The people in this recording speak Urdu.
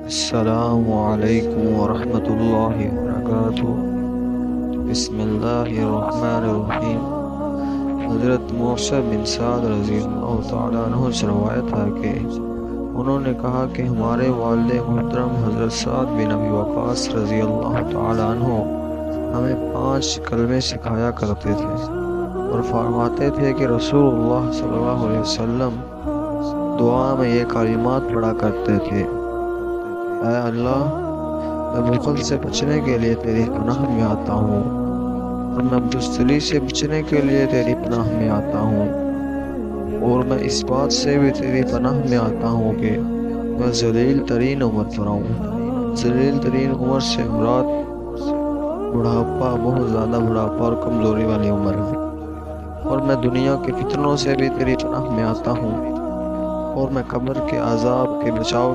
السلام علیکم ورحمۃ اللہ وبرکاتہ۔ بسم اللہ الرحمن الرحیم۔ حضرت موسیٰ بن سعد رضی اللہ تعالیٰ عنہ سے روایت ہے کہ انہوں نے کہا کہ ہمارے والد محترم حضرت سعد بن ابی وقاص رضی اللہ تعالیٰ عنہ ہمیں 5 کلمے سکھایا کرتے تھے اور فرماتے تھے کہ رسول اللہ صلی اللہ علیہ وسلم دعا میں یہ کلمات پڑھا کرتے تھے: اے اللہ، میں بخل سے بچنے کے لیے تیری پناہ میں آتا ہوں، اور میں بزدلی سے بچنے کے لیے تیری پناہ میں آتا ہوں، اور میں اس بات سے بھی تیری پناہ میں آتا ہوں کہ میں ذلیل ترین عمر پر آؤں۔ ذلیل ترین عمر سے مراد بڑھاپا، بہت زیادہ بڑھاپا اور کمزوری والی عمر ہے۔ اور میں دنیا کے فتنوں سے بھی تیری پناہ میں آتا ہوں، اور میں قبر کے عذاب کے بچاؤ